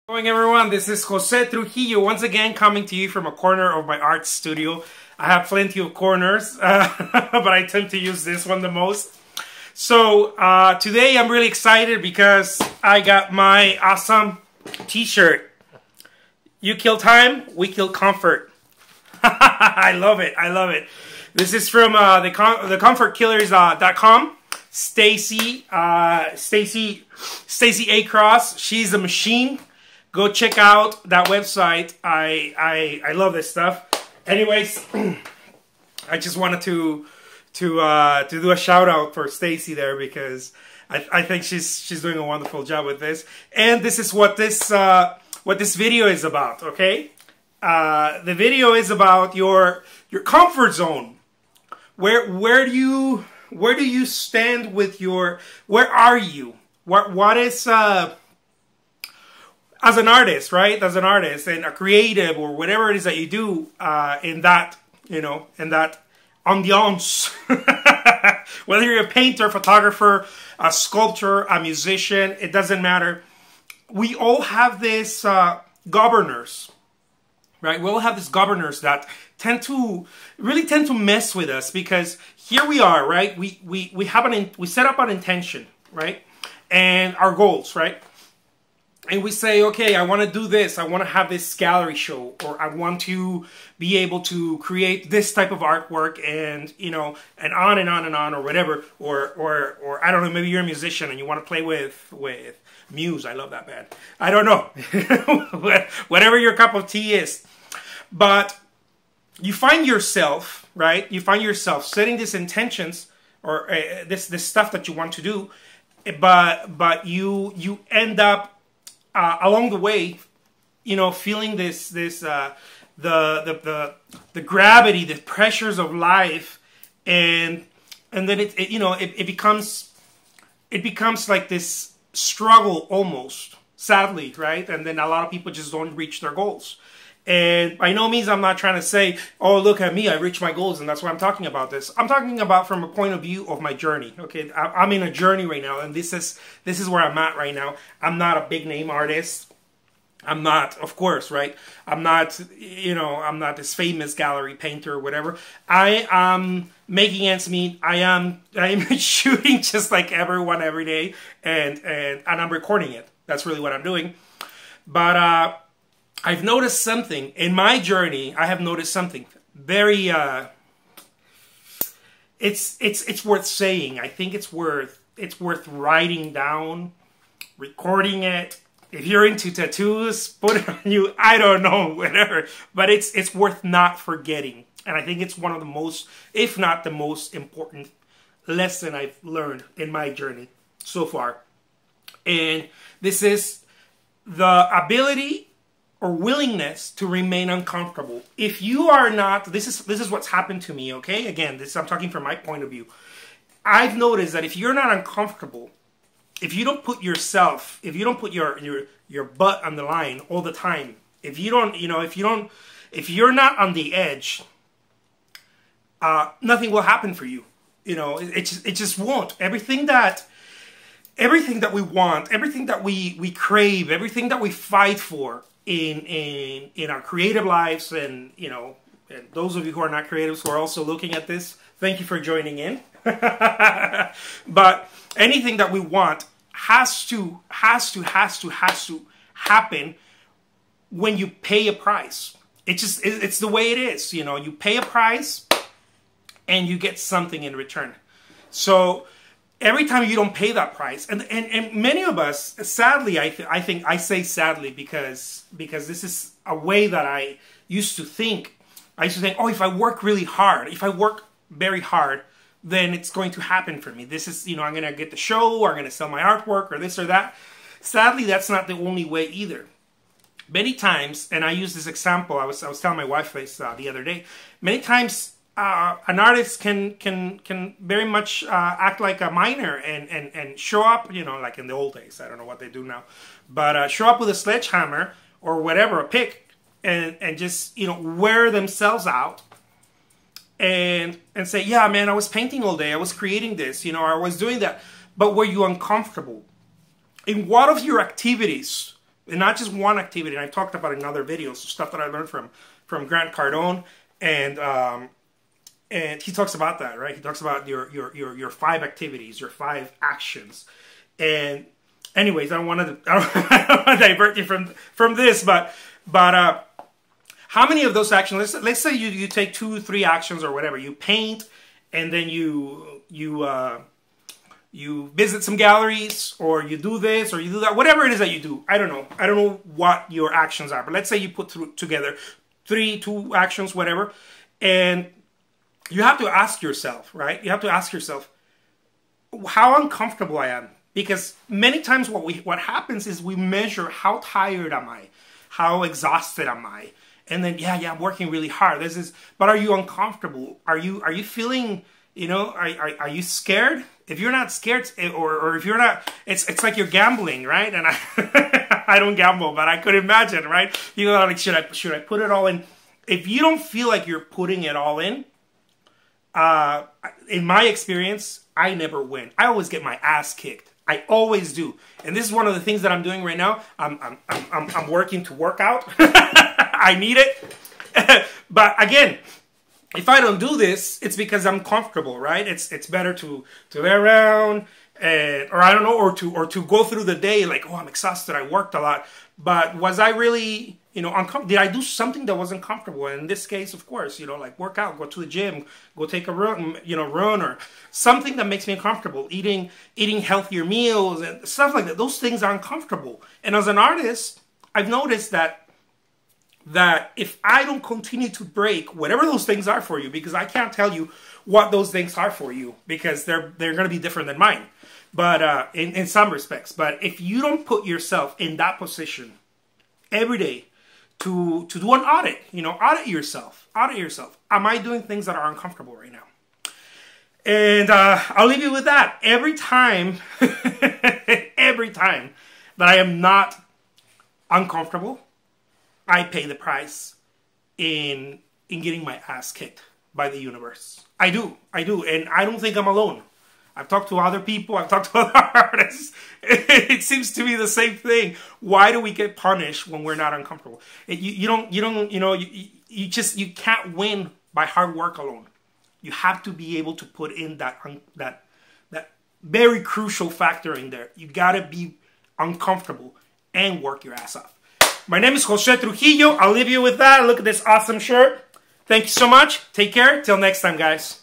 Going everyone, this is Jose Trujillo once again coming to you from a corner of my art studio. I have plenty of corners, but I tend to use this one the most. So today I'm really excited because I got my awesome t-shirt. You kill time, we kill comfort. I love it, I love it. This is from thecomfortkillers.com. Stacy A. Cross, she's a machine. Go check out that website. I love this stuff. Anyways, I just wanted to do a shout out for Stacy there because I think she's doing a wonderful job with this. And this is what this video is about. Okay, the video is about your comfort zone. Where do you stand with your? Where are you? What is as an artist, right? As an artist and a creative or whatever it is that you do in that, in that ambiance. Whether you're a painter, photographer, a sculptor, a musician, it doesn't matter. We all have this governors, right? We all have these governors that really tend to mess with us because here we are, right? We set up an intention, right? And our goals, right? And we say, okay, I want to do this. I want to have this gallery show, or I want to be able to create this type of artwork, and and on and on and on, or whatever. Or I don't know. Maybe you're a musician and you want to play with Muse. I love that band. I don't know. Whatever your cup of tea is, but you find yourself, right? You find yourself setting these intentions or this stuff that you want to do, but you end up along the way, feeling the gravity, the pressures of life, and then it becomes like this struggle almost, sadly, right? And then a lot of people just don't reach their goals. And by no means I'm not trying to say, oh, look at me, I reached my goals, and that's why I'm talking about this. I'm talking about from a point of view of my journey. Okay, I'm in a journey right now, and this is where I'm at right now. I'm not a big name artist. I'm not, of course, right? I'm not, I'm not this famous gallery painter or whatever. I am making ends meet. I am shooting just like everyone every day, and I'm recording it. That's really what I'm doing. But I've noticed something in my journey. I have noticed something very. It's worth saying. I think it's worth writing down, recording it. If you're into tattoos, put it on you. I don't know, whatever. But it's worth not forgetting. And I think it's one of the most, if not the most important lesson I've learned in my journey so far. And this is the ability or willingness to remain uncomfortable. If you are not, this is what's happened to me, okay? Again, I'm talking from my point of view. I've noticed that if you're not uncomfortable, if you don't put yourself, if you don't put your butt on the line all the time, if you're not on the edge, nothing will happen for you. It just won't. Everything that we want, everything that we crave, everything that we fight for in our creative lives, and and those of you who are not creatives who are also looking at this, thank you for joining in. But anything that we want has to happen when you pay a price. It's the way it is. You pay a price and you get something in return. So every time you don't pay that price, and many of us, sadly, I think I say sadly because this is a way that I used to think. I used to think, oh, if I work really hard, if I work very hard, then it's going to happen for me. This is, I'm going to get the show, or I'm going to sell my artwork, or this or that. Sadly, that's not the only way either. Many times, and I use this example, I was telling my wife this the other day, many times an artist can very much act like a miner and show up, like in the old days. I don't know what they do now. But show up with a sledgehammer or whatever, a pick, and just, wear themselves out. And say, yeah, man, I was painting all day. I was creating this, I was doing that. But were you uncomfortable? In what of your activities And not just one activity. And I've talked about in other videos, stuff that I learned from Grant Cardone, and he talks about that, right? He talks about your 5 activities, your 5 actions. And anyways, I don't want to divert you from this, but how many of those actions? Let's say you take 2, 3 actions or whatever. You paint, and then you visit some galleries, or you do this, or you do that. Whatever it is that you do, I don't know. I don't know what your actions are, but let's say you put together 3, 2 actions, whatever, and you have to ask yourself, right? You have to ask yourself how uncomfortable I am. Because many times what happens is we measure how tired am I, how exhausted am I, and then yeah, I'm working really hard. But are you uncomfortable? Are you feeling, are you scared? If you're not scared, or if you're not, it's like you're gambling, right? And I don't gamble, but I could imagine, right? You know, like should I put it all in? If you don't feel like you're putting it all in my experience, I never win. I always get my ass kicked. I always do. And this is one of the things that I'm doing right now. I'm working to work out. I need it. But again, if I don't do this, it's because I'm comfortable, right? It's better to lay around, or I don't know, or to go through the day like, oh, I'm exhausted, I worked a lot. But was I really, uncomfortable? Did I do something that wasn't comfortable? And in this case, of course, like work out, go to the gym, go take a run, run, or something that makes me uncomfortable. Eating healthier meals and stuff like that. Those things are uncomfortable. And as an artist, I've noticed that if I don't continue to break whatever those things are for you, because I can't tell you what those things are for you, because they're going to be different than mine. But in some respects. But if you don't put yourself in that position every day to do an audit, audit yourself. Am I doing things that are uncomfortable right now? And I'll leave you with that. Every time that I am not uncomfortable, I pay the price in getting my ass kicked by the universe. I do. And I don't think I'm alone. I've talked to other people. I've talked to other artists. It seems to be the same thing. Why do we get punished when we're not uncomfortable? You can't win by hard work alone. You have to be able to put in that very crucial factor in there. You gotta be uncomfortable and work your ass off. My name is Jose Trujillo. I'll leave you with that. Look at this awesome shirt. Thank you so much. Take care. Till next time, guys.